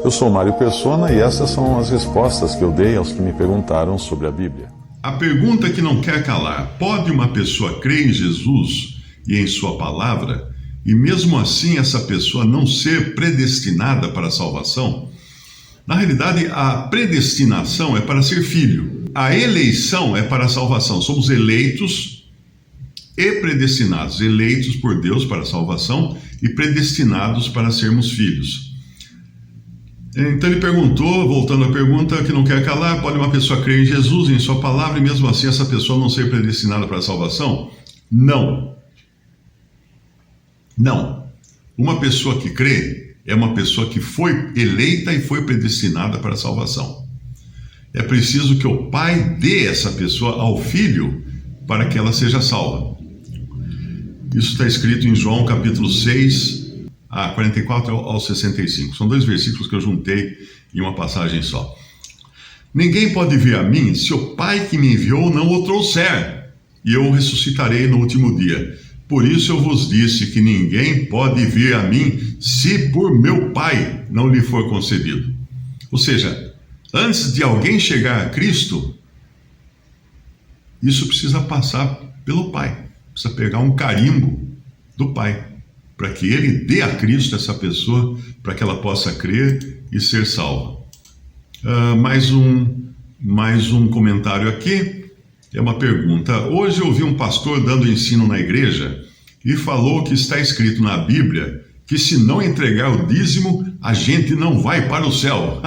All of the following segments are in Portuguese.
Eu sou Mário Persona e essas são as respostas que eu dei aos que me perguntaram sobre a Bíblia. A pergunta que não quer calar: pode uma pessoa crer em Jesus e em sua palavra, e mesmo assim essa pessoa não ser predestinada para a salvação? Na realidade, a predestinação é para ser filho. A eleição é para a salvação. Somos eleitos e predestinados. Eleitos por Deus para a salvação e predestinados para sermos filhos. Então ele perguntou, voltando à pergunta que não quer calar: pode uma pessoa crer em Jesus, em sua palavra, e mesmo assim essa pessoa não ser predestinada para a salvação? Não. Não. Uma pessoa que crê é uma pessoa que foi eleita e foi predestinada para a salvação. É preciso que o pai dê essa pessoa ao filho para que ela seja salva. Isso está escrito em João capítulo 6, 44 ao 65. São 2 versículos que eu juntei em uma passagem só. Ninguém pode vir a mim se o Pai que me enviou não o trouxer, e eu o ressuscitarei no último dia. Por isso eu vos disse que ninguém pode vir a mim se por meu Pai não lhe for concedido. Ou seja, antes de alguém chegar a Cristo, isso precisa passar pelo Pai. Precisa pegar um carimbo do Pai, para que ele dê a Cristo essa pessoa, para que ela possa crer e ser salva. Mais um comentário aqui, é uma pergunta. Hoje eu ouvi um pastor dando ensino na igreja e falou que está escrito na Bíblia que se não entregar o dízimo, a gente não vai para o céu.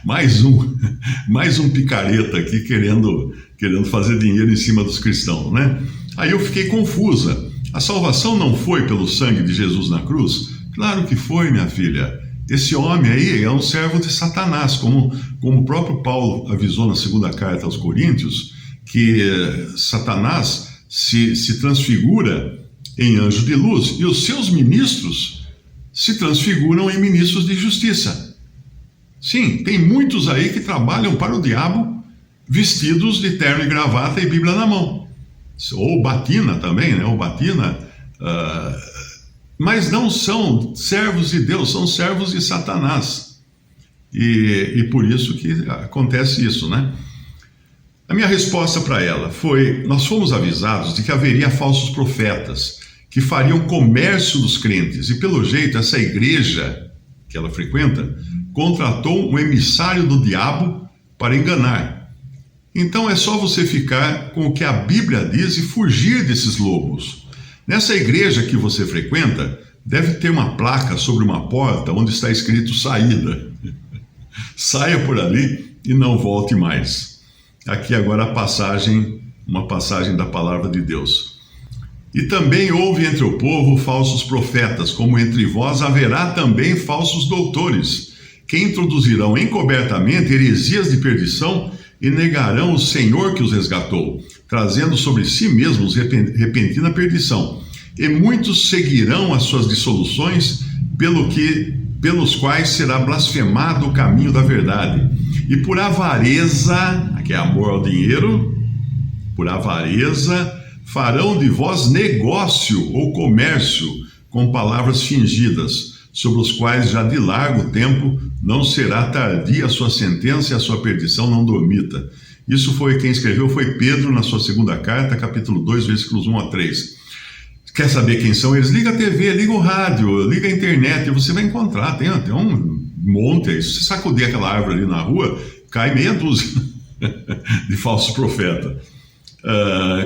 mais um picareta aqui querendo fazer dinheiro em cima dos cristãos, né? Aí eu fiquei confusa. A salvação não foi pelo sangue de Jesus na cruz? Claro que foi, minha filha. Esse homem aí é um servo de Satanás, como o próprio Paulo avisou na segunda carta aos Coríntios, que Satanás se transfigura em anjo de luz e os seus ministros se transfiguram em ministros de justiça. Sim, tem muitos aí que trabalham para o diabo vestidos de terno e gravata e Bíblia na mão. Ou batina também, né? Ou batina, mas não são servos de Deus, são servos de Satanás. E por isso que acontece isso, né? A minha resposta para ela foi: nós fomos avisados de que haveria falsos profetas que fariam comércio dos crentes, e pelo jeito essa igreja que ela frequenta contratou um emissário do diabo para enganar. Então é só você ficar com o que a Bíblia diz e fugir desses lobos. Nessa igreja que você frequenta, deve ter uma placa sobre uma porta onde está escrito saída. Saia por ali e não volte mais. Aqui agora uma passagem da palavra de Deus. E também houve entre o povo falsos profetas, como entre vós haverá também falsos doutores, que introduzirão encobertamente heresias de perdição e negarão o Senhor que os resgatou, trazendo sobre si mesmos repentina perdição. E muitos seguirão as suas dissoluções, pelos quais será blasfemado o caminho da verdade. E por avareza, que é amor ao dinheiro, por avareza, farão de vós negócio ou comércio com palavras fingidas, sobre os quais já de largo tempo não será tardia a sua sentença e a sua perdição não dormita. Isso foi quem escreveu, foi Pedro na sua segunda carta, capítulo 2, versículos 1 a 3. Quer saber quem são eles? Liga a TV, liga o rádio, liga a internet, e você vai encontrar, tem um monte aí. Se você sacudir aquela árvore ali na rua, cai meia dúzia de falsos profetas.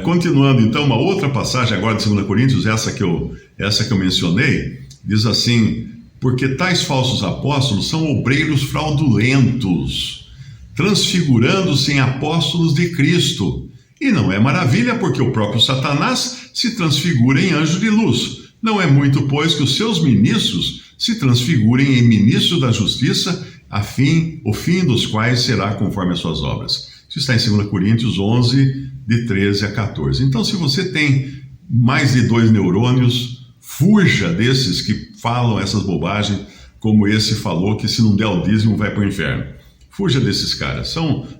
Continuando então, uma outra passagem agora de 2 Coríntios, essa que eu mencionei, diz assim: porque tais falsos apóstolos são obreiros fraudulentos, transfigurando-se em apóstolos de Cristo. E não é maravilha, porque o próprio Satanás se transfigura em anjo de luz. Não é muito, pois, que os seus ministros se transfigurem em ministros da justiça, o fim dos quais será conforme as suas obras. Isso está em 2 Coríntios 11, de 13 a 14. Então, se você tem mais de 2 neurônios, fuja desses que falam essas bobagens, como esse falou, que se não der o dízimo vai para o inferno. Fuja desses caras.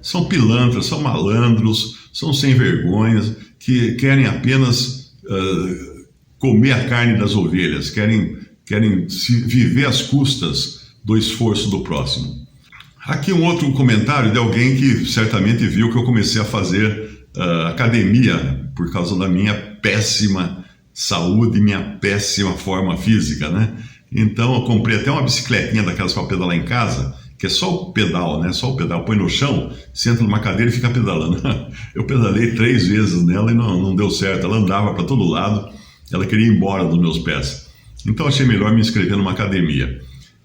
São pilantras, são malandros, são sem vergonhas, que querem apenas comer a carne das ovelhas, querem querem viver às custas do esforço do próximo. Aqui um outro comentário de alguém que certamente viu que eu comecei a fazer academia por causa da minha péssima saúde, minha péssima forma física, né? Então eu comprei até uma bicicletinha daquelas para pedalar em casa, que é só o pedal, né? Só o pedal, põe no chão, senta numa cadeira e fica pedalando. Eu pedalei 3 vezes nela e não deu certo. Ela andava para todo lado, ela queria ir embora dos meus pés. Então achei melhor me inscrever numa academia.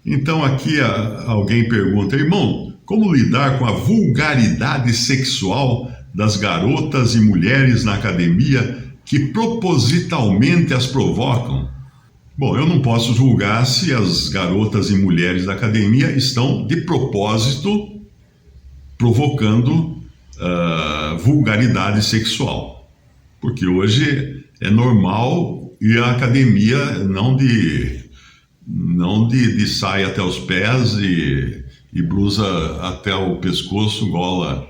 Então aqui alguém pergunta: irmão, como lidar com a vulgaridade sexual das garotas e mulheres na academia que propositalmente as provocam? Bom, eu não posso julgar se as garotas e mulheres da academia estão de propósito provocando vulgaridade sexual, porque hoje é normal ir à academia não de saia até os pés e blusa até o pescoço, gola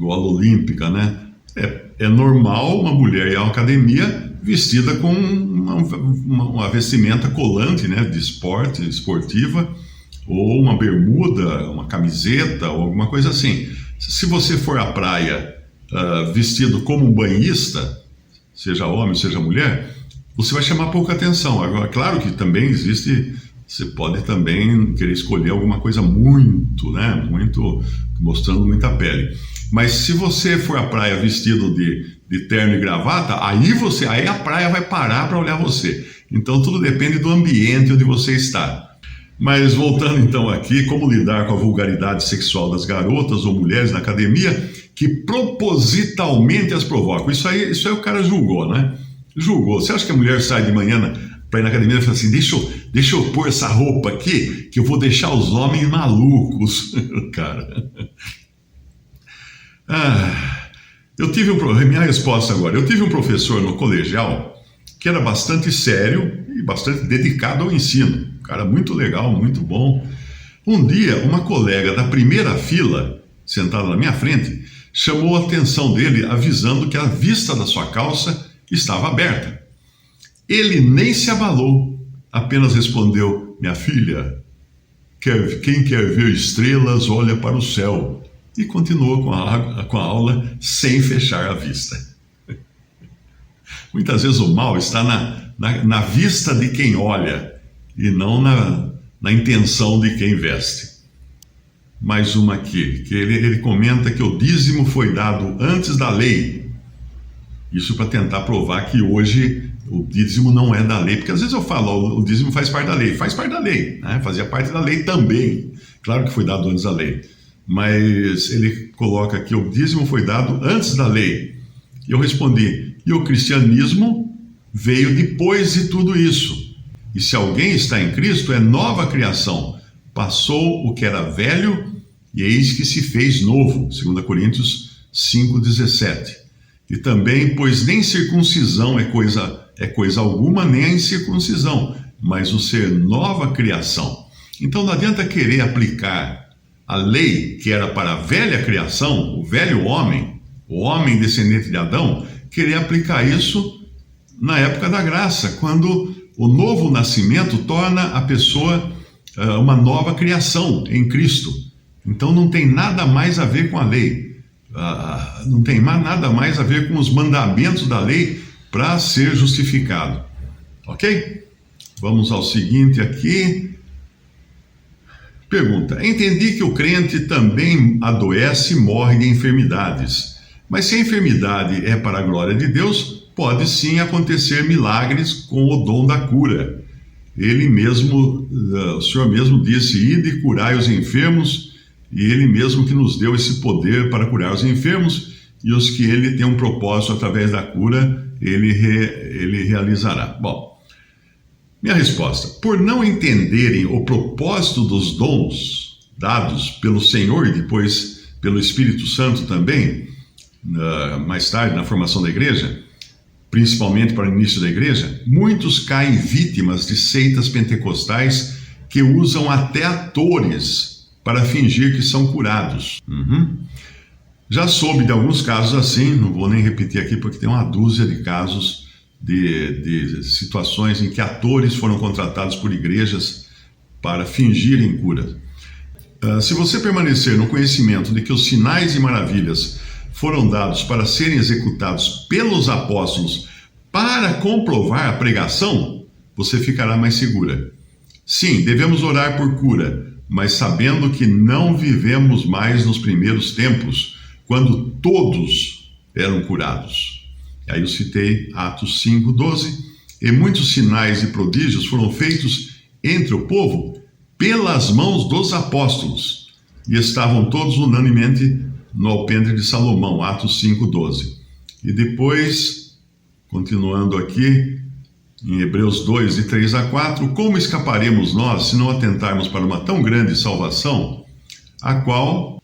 olímpica, né? É normal uma mulher ir à academia vestida com uma vestimenta colante, né? De esportiva, ou uma bermuda, uma camiseta, ou alguma coisa assim. Se você for à praia vestido como um banhista, seja homem, seja mulher, você vai chamar pouca atenção. Agora, claro que também existe, você pode também querer escolher alguma coisa muito, né? Muito, mostrando muita pele. Mas se você for à praia vestido de terno e gravata, aí a praia vai parar para olhar você. Então tudo depende do ambiente onde você está. Mas voltando então aqui, como lidar com a vulgaridade sexual das garotas ou mulheres na academia que propositalmente as provocam? Isso aí o cara julgou, né? Julgou. Você acha que a mulher sai de manhã para ir na academia e fala assim: deixa eu pôr essa roupa aqui que eu vou deixar os homens malucos? Cara... minha resposta agora. Eu tive um professor no colegial que era bastante sério e bastante dedicado ao ensino. Um cara muito legal, muito bom. Um dia, uma colega da primeira fila, sentada na minha frente, chamou a atenção dele, avisando que a vista da sua calça estava aberta. Ele nem se abalou, apenas respondeu: minha filha, quem quer ver estrelas, olha para o céu. E continuou com a aula sem fechar a vista. Muitas vezes o mal está na vista de quem olha e não na intenção de quem veste. Mais uma aqui, que ele comenta que o dízimo foi dado antes da lei. Isso para tentar provar que hoje o dízimo não é da lei. Porque às vezes eu falo: o dízimo faz parte da lei. Faz parte da lei, né? Fazia parte da lei também. Claro que foi dado antes da lei. Mas ele coloca que o dízimo foi dado antes da lei. E eu respondi: e o cristianismo veio depois de tudo isso. E se alguém está em Cristo, é nova criação. Passou o que era velho, e eis que se fez novo. 2 Coríntios 5,17. E também, pois nem circuncisão é coisa alguma, nem a incircuncisão, mas o ser nova criação. Então não adianta querer aplicar a lei que era para a velha criação, o velho homem, o homem descendente de Adão, querer aplicar isso na época da graça, quando o novo nascimento torna a pessoa uma nova criação em Cristo. Então não tem nada mais a ver com a lei, não tem nada mais a ver com os mandamentos da lei para ser justificado. Ok? Vamos ao seguinte aqui. Pergunta: entendi que o crente também adoece e morre de enfermidades, mas se a enfermidade é para a glória de Deus, pode sim acontecer milagres com o dom da cura. O Senhor mesmo disse: ide e curai os enfermos, e Ele mesmo que nos deu esse poder para curar os enfermos, e os que Ele tem um propósito através da cura, Ele realizará. Bom, minha resposta: por não entenderem o propósito dos dons dados pelo Senhor e depois pelo Espírito Santo também, mais tarde na formação da igreja, principalmente para o início da igreja, muitos caem vítimas de seitas pentecostais que usam até atores para fingir que são curados. Já soube de alguns casos assim, não vou nem repetir aqui porque tem uma dúzia de casos de situações em que atores foram contratados por igrejas para fingirem cura. Se você permanecer no conhecimento de que os sinais e maravilhas foram dados para serem executados pelos apóstolos para comprovar a pregação, você ficará mais segura. Sim, devemos orar por cura, mas sabendo que não vivemos mais nos primeiros tempos, quando todos eram curados. Aí eu citei Atos 5:12, e muitos sinais e prodígios foram feitos entre o povo pelas mãos dos apóstolos, e estavam todos unanimemente no alpendre de Salomão, Atos 5:12. E depois, continuando aqui, em Hebreus 2, de 3 a 4, como escaparemos nós se não atentarmos para uma tão grande salvação, a qual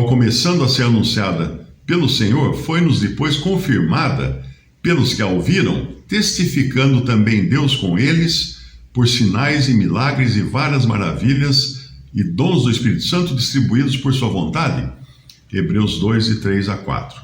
começando a ser anunciada pelo Senhor, foi-nos depois confirmada pelos que a ouviram, testificando também Deus com eles, por sinais e milagres e várias maravilhas e dons do Espírito Santo distribuídos por sua vontade. Hebreus 2, de 3 a 4.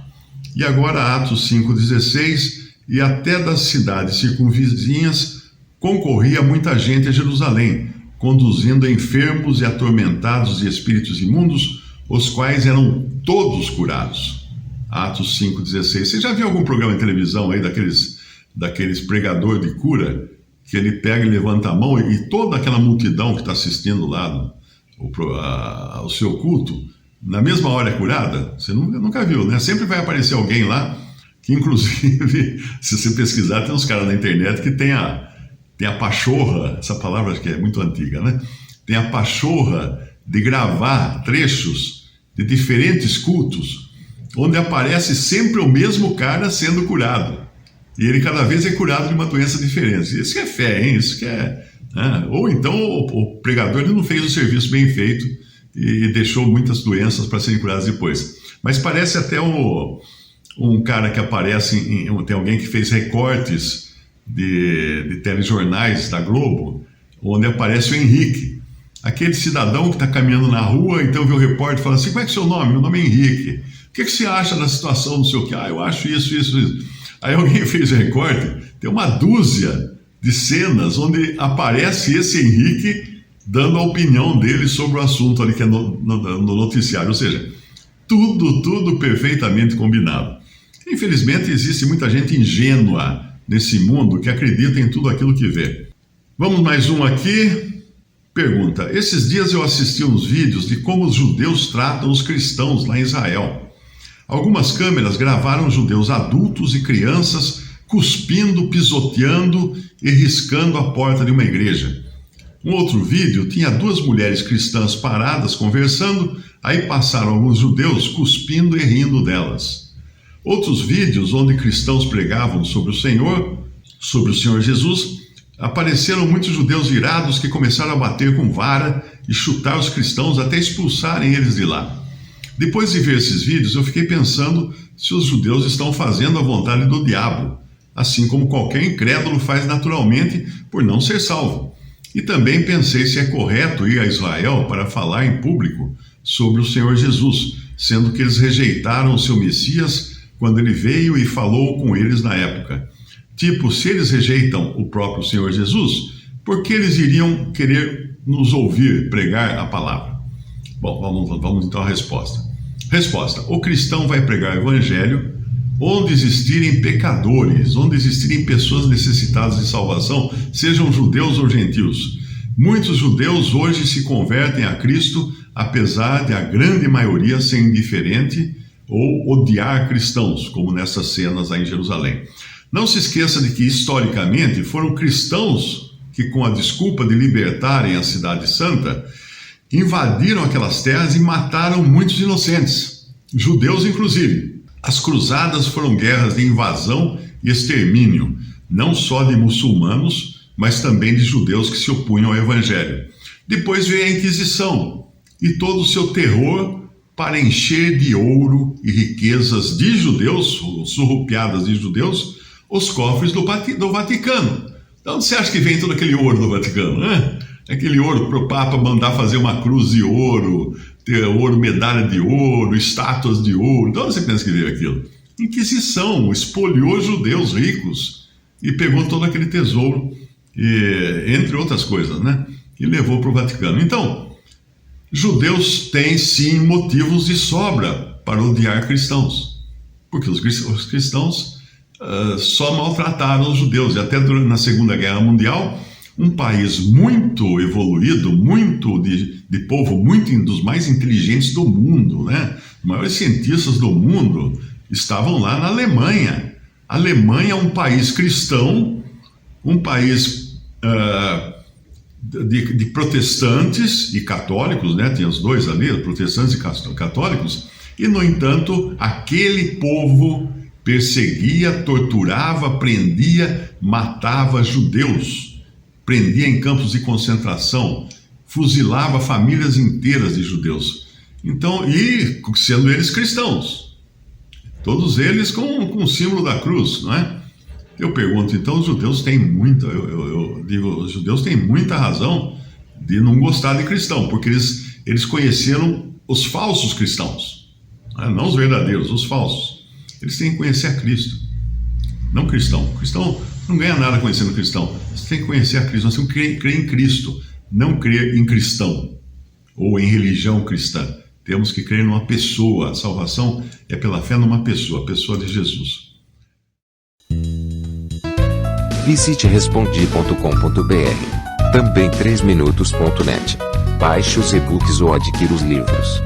E agora Atos 5:16, e até das cidades circunvizinhas concorria muita gente a Jerusalém, conduzindo enfermos e atormentados de espíritos imundos, os quais eram todos curados. Atos 5:16. Você já viu algum programa de televisão aí daqueles pregador de cura, que ele pega e levanta a mão e toda aquela multidão que está assistindo lá ao seu culto, na mesma hora é curada? Você nunca viu, né? Sempre vai aparecer alguém lá, que inclusive, se você pesquisar, tem uns caras na internet que tem a pachorra, essa palavra acho que é muito antiga, né? Tem a pachorra de gravar trechos de diferentes cultos, onde aparece sempre o mesmo cara sendo curado. E ele cada vez é curado de uma doença diferente. Isso que é fé, hein? Isso que é... Né? Ou então o pregador ele não fez o serviço bem feito e deixou muitas doenças para serem curadas depois. Mas parece até um cara que aparece, tem alguém que fez recortes de telejornais da Globo, onde aparece o Henrique. Aquele cidadão que está caminhando na rua, então vê o repórter e fala assim, como é que é o seu nome? Meu nome é Henrique. O que você acha da situação, não sei o quê? Eu acho isso. Aí alguém fez o recorte, tem uma dúzia de cenas onde aparece esse Henrique dando a opinião dele sobre o assunto ali que é no noticiário, ou seja, tudo perfeitamente combinado. Infelizmente existe muita gente ingênua nesse mundo que acredita em tudo aquilo que vê. Vamos mais um aqui. Pergunta, esses dias eu assisti uns vídeos de como os judeus tratam os cristãos lá em Israel. Algumas câmeras gravaram judeus adultos e crianças cuspindo, pisoteando e riscando a porta de uma igreja. Um outro vídeo tinha duas mulheres cristãs paradas conversando, aí passaram alguns judeus cuspindo e rindo delas. Outros vídeos onde cristãos pregavam sobre o Senhor Jesus, apareceram muitos judeus irados que começaram a bater com vara e chutar os cristãos até expulsarem eles de lá. Depois de ver esses vídeos, eu fiquei pensando se os judeus estão fazendo a vontade do diabo, assim como qualquer incrédulo faz naturalmente por não ser salvo. E também pensei se é correto ir a Israel para falar em público sobre o Senhor Jesus, sendo que eles rejeitaram o seu Messias quando ele veio e falou com eles na época. Tipo, se eles rejeitam o próprio Senhor Jesus, por que eles iriam querer nos ouvir pregar a palavra? Bom, vamos então à resposta. Resposta, o cristão vai pregar o evangelho onde existirem pecadores, onde existirem pessoas necessitadas de salvação, sejam judeus ou gentios. Muitos judeus hoje se convertem a Cristo, apesar de a grande maioria ser indiferente ou odiar cristãos, como nessas cenas lá em Jerusalém. Não se esqueça de que, historicamente, foram cristãos que, com a desculpa de libertarem a Cidade Santa, invadiram aquelas terras e mataram muitos inocentes, judeus inclusive. As cruzadas foram guerras de invasão e extermínio, não só de muçulmanos, mas também de judeus que se opunham ao Evangelho. Depois veio a Inquisição e todo o seu terror para encher de ouro e riquezas de judeus, surrupiadas de judeus, os cofres do Vaticano. De onde você acha que vem todo aquele ouro do Vaticano, né? Aquele ouro para o Papa mandar fazer uma cruz de ouro, ter ouro, medalha de ouro, estátuas de ouro. De onde você pensa que veio aquilo? Inquisição, espoliou judeus ricos e pegou todo aquele tesouro, entre outras coisas, né? E levou para o Vaticano. Então, judeus têm sim motivos de sobra para odiar cristãos, porque os cristãos só maltrataram os judeus. E até na Segunda Guerra Mundial, um país muito evoluído, muito de povo, muito dos mais inteligentes do mundo, né? Os maiores cientistas do mundo estavam lá na Alemanha. A Alemanha é um país cristão, um país de protestantes e católicos, né? Tinha os dois ali, protestantes e católicos, e, no entanto, aquele povo perseguia, torturava, prendia, matava judeus, prendia em campos de concentração, fuzilava famílias inteiras de judeus. Então, e sendo eles cristãos, todos eles com o símbolo da cruz, não é? Eu pergunto, então os judeus têm muita, eu digo, os judeus têm muita razão de não gostar de cristão, porque eles conheceram os falsos cristãos, não os verdadeiros, os falsos. Eles têm que conhecer a Cristo, não cristão. Cristão não ganha nada conhecendo cristão. Você tem que conhecer a Cristo, nós temos que crer em Cristo, não crer em cristão ou em religião cristã. Temos que crer numa pessoa. A salvação é pela fé numa pessoa, a pessoa de Jesus. Visite respondi.com.br. Também 3minutos.net. Baixe os e-books ou adquira os livros.